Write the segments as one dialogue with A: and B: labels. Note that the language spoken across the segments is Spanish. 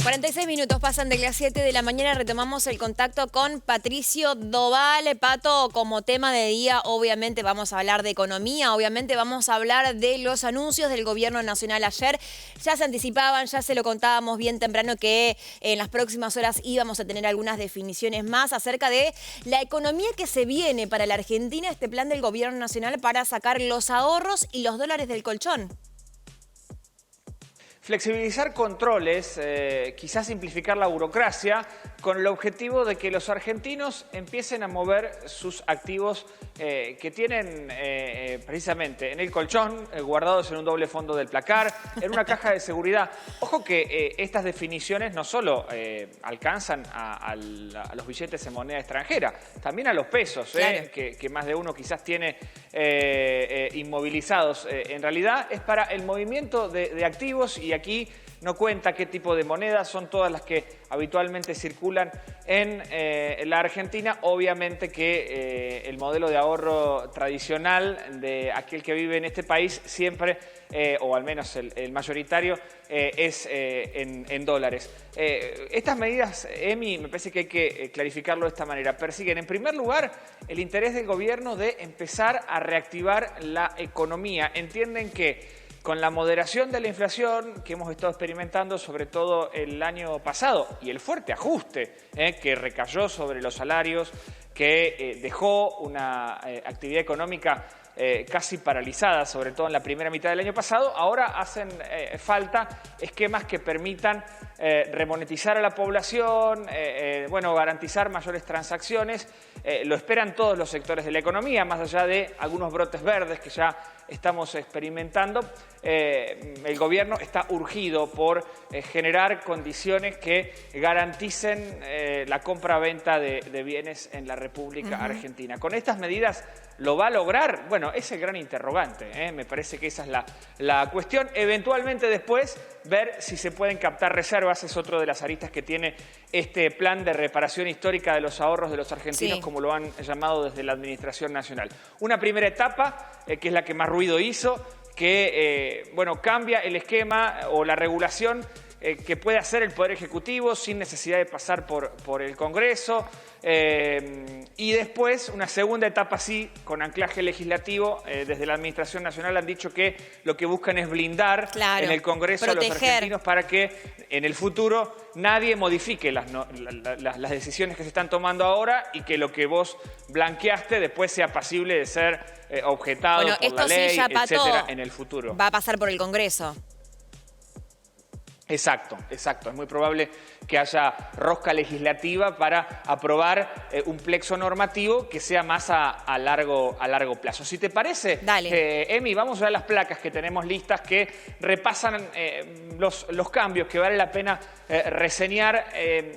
A: 46 minutos pasan de las 7 de la mañana, retomamos el contacto con Patricio Doval. Pato, como tema de día, obviamente vamos a hablar de economía, obviamente vamos a hablar de los anuncios del gobierno nacional ayer. Ya se anticipaban, ya se lo contábamos bien temprano que en las próximas horas íbamos a tener algunas definiciones más acerca de la economía que se viene para la Argentina, este plan del gobierno nacional para sacar los ahorros y los dólares del colchón.
B: Flexibilizar controles, quizás simplificar la burocracia, con el objetivo de que los argentinos empiecen a mover sus activos que tienen precisamente en el colchón, guardados en un doble fondo del placar, en una caja de seguridad. Ojo que estas definiciones no solo alcanzan a los billetes en moneda extranjera, también a los pesos,
A: Claro.
B: que más de uno quizás tiene inmovilizados. En realidad es para el movimiento de activos, y aquí no cuenta qué tipo de monedas, son todas las que habitualmente circulan en la Argentina. Obviamente que el modelo de ahorro tradicional de aquel que vive en este país siempre, o al menos el mayoritario, es en dólares. Estas medidas, Emi, me parece que hay que clarificarlo de esta manera. Persiguen, en primer lugar, el interés del gobierno de empezar a reactivar la economía. Entienden que con la moderación de la inflación que hemos estado experimentando, sobre todo el año pasado, y el fuerte ajuste que recayó sobre los salarios, que dejó una actividad económica casi paralizada, sobre todo en la primera mitad del año pasado, ahora hacen falta esquemas que permitan remonetizar a la población, garantizar mayores transacciones. Lo esperan todos los sectores de la economía, más allá de algunos brotes verdes que ya estamos experimentando. El gobierno está urgido por generar condiciones que garanticen la compra-venta de bienes en la República Argentina. Con estas medidas, ¿lo va a lograr? Bueno, es el gran interrogante, me parece que esa es la cuestión. Eventualmente después, ver si se pueden captar reservas es otro de las aristas que tiene este plan de reparación histórica de los ahorros de los argentinos,
A: Sí,
B: como lo han llamado desde la Administración Nacional. Una primera etapa, que es la que más ruido hizo, que cambia el esquema o la regulación que puede hacer el Poder Ejecutivo sin necesidad de pasar por el Congreso, y después una segunda etapa sí, con anclaje legislativo. Desde la Administración Nacional han dicho que lo que buscan es blindar en el Congreso a los argentinos para que en el futuro nadie modifique las decisiones que se están tomando ahora, y que lo que vos blanqueaste después sea pasible de ser objetado por la ley, etcétera, en el futuro.
A: Va a pasar por el Congreso.
B: Exacto. Es muy probable que haya rosca legislativa para aprobar un plexo normativo que sea más a largo plazo. Si te parece, Emi, vamos a ver las placas que tenemos listas que repasan los cambios que vale la pena reseñar.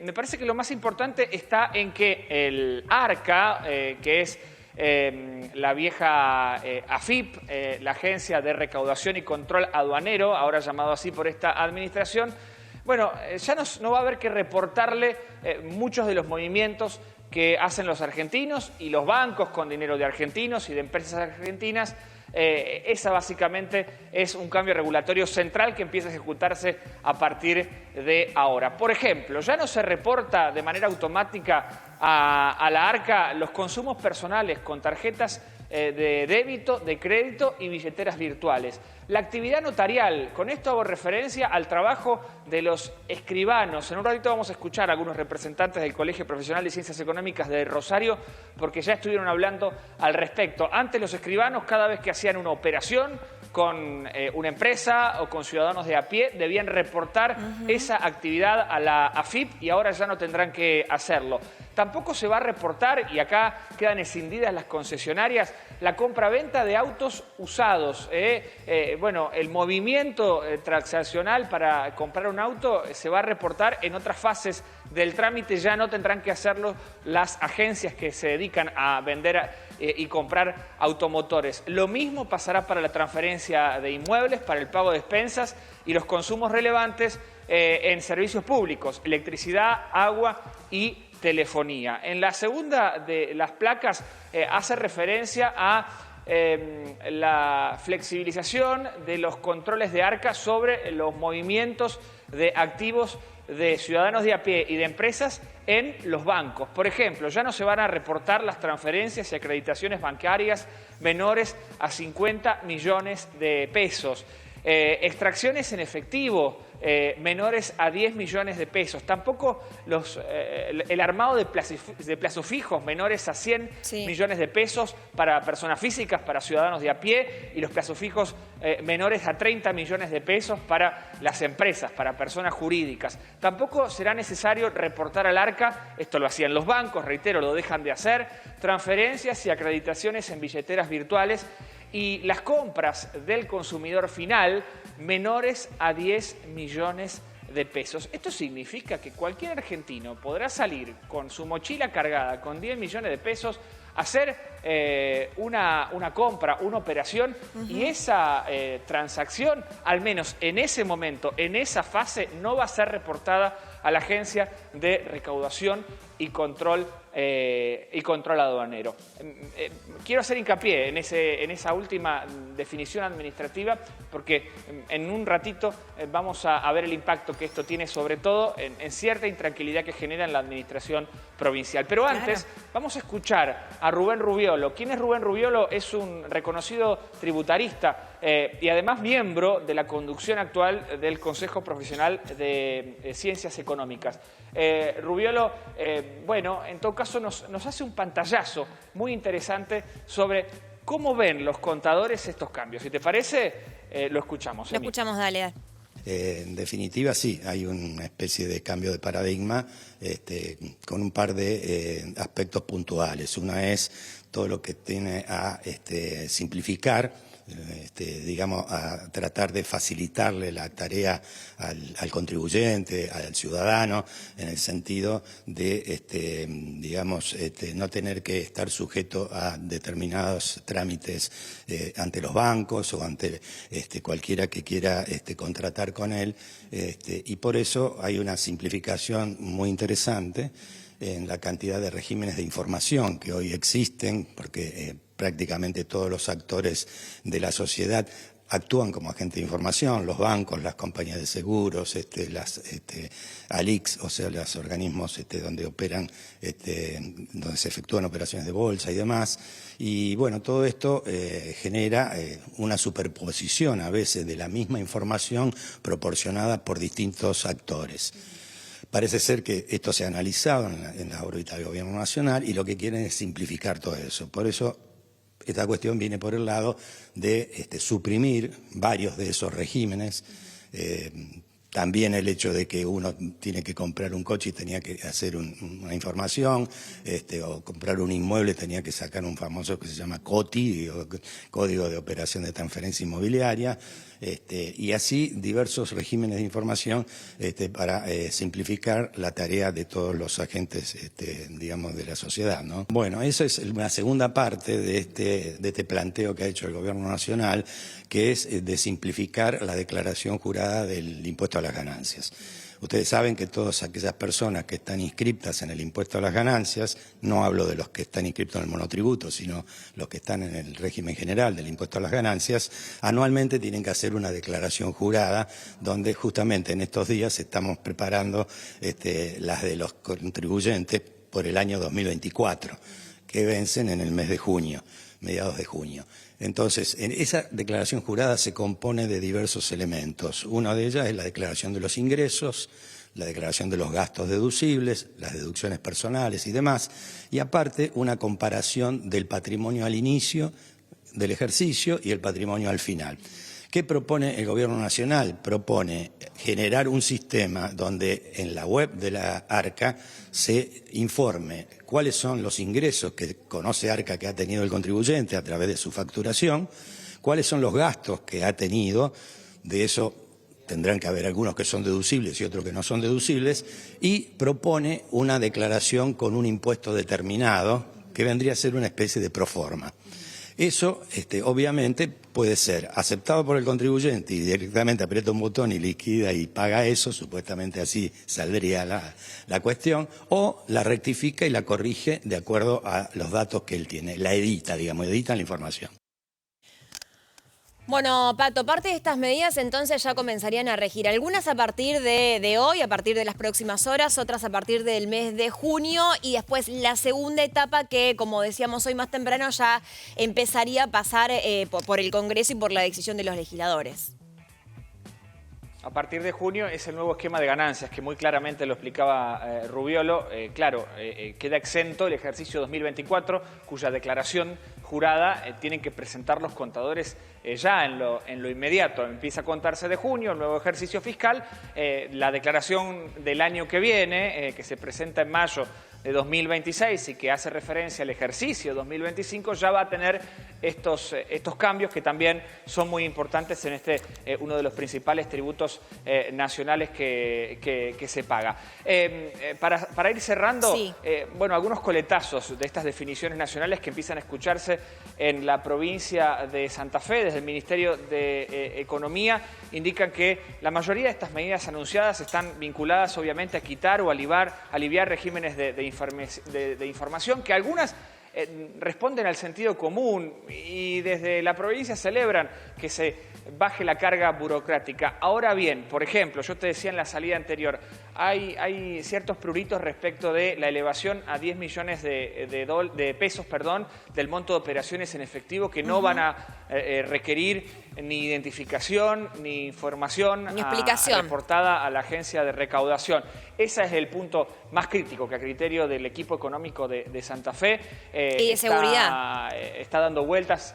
B: Me parece que lo más importante está en que el ARCA, que es la vieja AFIP, la Agencia de Recaudación y Control Aduanero, ahora llamado así por esta administración, ya no va a haber que reportarle muchos de los movimientos que hacen los argentinos y los bancos con dinero de argentinos y de empresas argentinas. Esa básicamente es un cambio regulatorio central que empieza a ejecutarse a partir de ahora. Por ejemplo, ya no se reporta de manera automática a la ARCA los consumos personales con tarjetas de débito, de crédito y billeteras virtuales. La actividad notarial, con esto hago referencia al trabajo de los escribanos. En un ratito vamos a escuchar a algunos representantes del Colegio Profesional de Ciencias Económicas de Rosario, porque ya estuvieron hablando al respecto. Antes los escribanos, cada vez que hacían una operación con una empresa o con ciudadanos de a pie, debían reportar esa actividad a la AFIP, y ahora ya no tendrán que hacerlo. Tampoco se va a reportar, y acá quedan escindidas las concesionarias, la compra-venta de autos usados. El movimiento transaccional para comprar un auto se va a reportar en otras fases del trámite. Ya no tendrán que hacerlo las agencias que se dedican a vender y comprar automotores. Lo mismo pasará para la transferencia de inmuebles, para el pago de expensas y los consumos relevantes en servicios públicos, electricidad, agua y telefonía. En la segunda de las placas hace referencia a la flexibilización de los controles de ARCA sobre los movimientos de activos de ciudadanos de a pie y de empresas en los bancos. Por ejemplo, ya no se van a reportar las transferencias y acreditaciones bancarias menores a 50 millones de pesos. Extracciones en efectivo menores a 10 millones de pesos. Tampoco el armado de plazos fijos menores a 100 millones de pesos para personas físicas, para ciudadanos de a pie, y los plazos fijos menores a 30 millones de pesos para las empresas, para personas jurídicas. Tampoco será necesario reportar al ARCA, esto lo hacían los bancos, reitero, lo dejan de hacer, transferencias y acreditaciones en billeteras virtuales y las compras del consumidor final menores a 10 millones de pesos. Esto significa que cualquier argentino podrá salir con su mochila cargada con 10 millones de pesos, hacer una compra, una operación, y esa transacción, al menos en ese momento, en esa fase, no va a ser reportada a la Agencia de Recaudación y Control aduanero. Quiero hacer hincapié en esa última definición administrativa porque en un ratito vamos a ver el impacto que esto tiene, sobre todo en cierta intranquilidad que genera en la administración provincial. Pero antes vamos a escuchar a Rubén Rubiolo. ¿Quién es Rubén Rubiolo? Es un reconocido tributarista y además miembro de la conducción actual del Consejo Profesional de Ciencias Económicas. Rubiolo, bueno, en todo caso nos hace un pantallazo muy interesante sobre cómo ven los contadores estos cambios. Si te parece, lo escuchamos.
A: Lo escuchamos, dale.
C: En definitiva, sí, hay una especie de cambio de paradigma con un par de aspectos puntuales. Una es todo lo que tiene a simplificar, digamos, a tratar de facilitarle la tarea al contribuyente, al ciudadano, en el sentido de, digamos, no tener que estar sujeto a determinados trámites ante los bancos o ante cualquiera que quiera contratar con él, y por eso hay una simplificación muy interesante en la cantidad de regímenes de información que hoy existen, porque prácticamente todos los actores de la sociedad actúan como agentes de información, los bancos, las compañías de seguros, las ALICs, o sea, los organismos donde operan, donde se efectúan operaciones de bolsa y demás. Y bueno, todo esto genera una superposición a veces de la misma información proporcionada por distintos actores. Parece ser que esto se ha analizado en la órbita del Gobierno Nacional y lo que quieren es simplificar todo eso. Por eso esta cuestión viene por el lado de suprimir varios de esos regímenes. También el hecho de que uno tiene que comprar un coche y tenía que hacer una información, o comprar un inmueble tenía que sacar un famoso que se llama COTI, o Código de Operación de Transferencia Inmobiliaria, y así diversos regímenes de información para simplificar la tarea de todos los agentes, digamos, de la sociedad, ¿no? Bueno, esa es una segunda parte de este planteo que ha hecho el Gobierno Nacional, que es de simplificar la declaración jurada del impuesto a las ganancias. Ustedes saben que todas aquellas personas que están inscriptas en el impuesto a las ganancias, no hablo de los que están inscriptos en el monotributo, sino los que están en el régimen general del impuesto a las ganancias, anualmente tienen que hacer una declaración jurada, donde justamente en estos días estamos preparando las de los contribuyentes por el año 2024, que vencen en el mes de junio, mediados de junio. Entonces, en esa declaración jurada se compone de diversos elementos. Una de ellas es la declaración de los ingresos, la declaración de los gastos deducibles, las deducciones personales y demás, y aparte una comparación del patrimonio al inicio del ejercicio y el patrimonio al final. ¿Qué propone el Gobierno Nacional? Propone generar un sistema donde en la web de la ARCA se informe cuáles son los ingresos que conoce ARCA que ha tenido el contribuyente a través de su facturación, cuáles son los gastos que ha tenido, de eso tendrán que haber algunos que son deducibles y otros que no son deducibles, y propone una declaración con un impuesto determinado que vendría a ser una especie de proforma. Eso, obviamente, puede ser aceptado por el contribuyente y directamente aprieta un botón y liquida y paga eso, supuestamente así saldría la cuestión, o la rectifica y la corrige de acuerdo a los datos que él tiene, la edita, digamos, edita la información.
A: Bueno, Pato, parte de estas medidas entonces ya comenzarían a regir. Algunas a partir de hoy, a partir de las próximas horas, otras a partir del mes de junio y después la segunda etapa que, como decíamos hoy más temprano, ya empezaría a pasar por el Congreso y por la decisión de los legisladores.
B: A partir de junio es el nuevo esquema de ganancias, que muy claramente lo explicaba Rubiolo. Queda exento el ejercicio 2024, cuya declaración jurada tienen que presentar los contadores ya en lo inmediato. Empieza a contarse de junio, el nuevo ejercicio fiscal. La declaración del año que viene, que se presenta en mayo de 2026 y que hace referencia al ejercicio 2025, ya va a tener estos cambios que también son muy importantes en uno de los principales tributos nacionales que se paga. Para ir cerrando, sí. Algunos coletazos de estas definiciones nacionales que empiezan a escucharse en la provincia de Santa Fe, desde el Ministerio de Economía, indican que la mayoría de estas medidas anunciadas están vinculadas obviamente a quitar o aliviar regímenes de información, que algunas responden al sentido común y desde la provincia celebran que se baje la carga burocrática. Ahora bien, por ejemplo, yo te decía en la salida anterior, hay ciertos pruritos respecto de la elevación a 10 millones de pesos del monto de operaciones en efectivo que no van a requerir ni identificación, ni información
A: ni explicación
B: reportada a la agencia de recaudación. Ese es el punto más crítico que a criterio del equipo económico de Santa Fe
A: y de seguridad
B: está dando vueltas.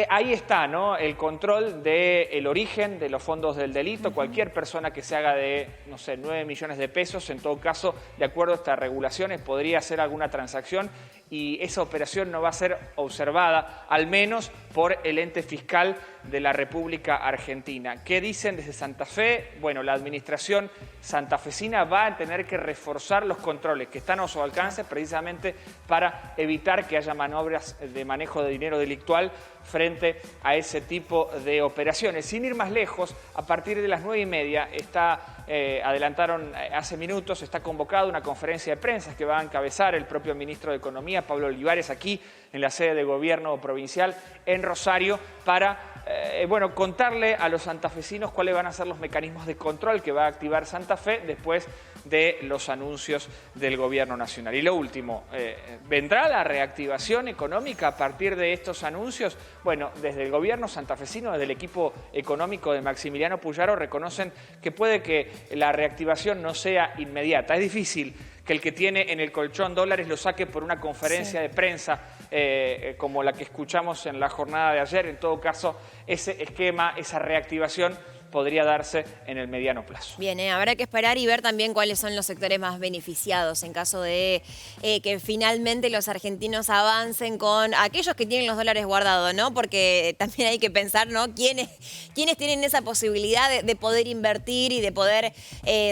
B: Ahí está, ¿no?, el control del origen de los fondos del delito. Cualquier persona que se haga de, 9 millones de pesos, en todo caso, de acuerdo a estas regulaciones, podría hacer alguna transacción y esa operación no va a ser observada, al menos por el ente fiscal de la República Argentina. ¿Qué dicen desde Santa Fe? Bueno, la administración santafesina va a tener que reforzar los controles que están a su alcance precisamente para evitar que haya maniobras de manejo de dinero delictual frente a ese tipo de operaciones. Sin ir más lejos, a partir de las 9:30 adelantaron hace minutos, está convocada una conferencia de prensa que va a encabezar el propio ministro de Economía, Pablo Olivares, aquí en la sede de gobierno provincial en Rosario, para contarle a los santafesinos cuáles van a ser los mecanismos de control que va a activar Santa Fe después de los anuncios del gobierno nacional. Y lo último, ¿vendrá la reactivación económica a partir de estos anuncios? Bueno, desde el gobierno santafesino, desde el equipo económico de Maximiliano Puyaro, reconocen que puede que la reactivación no sea inmediata. Es difícil que el que tiene en el colchón dólares lo saque por una conferencia de prensa como la que escuchamos en la jornada de ayer. En todo caso, ese esquema, esa reactivación podría darse en el mediano plazo.
A: Bien, habrá que esperar y ver también cuáles son los sectores más beneficiados en caso de que finalmente los argentinos avancen con aquellos que tienen los dólares guardados, ¿no? Porque también hay que pensar, ¿no?, quiénes tienen esa posibilidad de poder invertir y de poder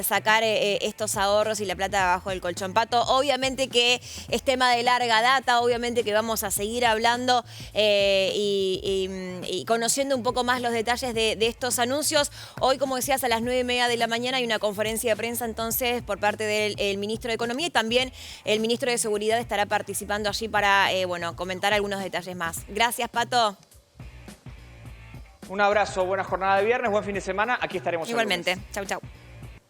A: sacar estos ahorros y la plata abajo del colchón. Pato, obviamente que es tema de larga data, obviamente que vamos a seguir hablando y conociendo un poco más los detalles de estos anuncios. Hoy, como decías, a las 9:30 de la mañana hay una conferencia de prensa entonces por parte del ministro de Economía y también el ministro de Seguridad estará participando allí para comentar algunos detalles más. Gracias, Pato.
B: Un abrazo, buena jornada de viernes, buen fin de semana. Aquí estaremos.
A: Igualmente. Chau, chau.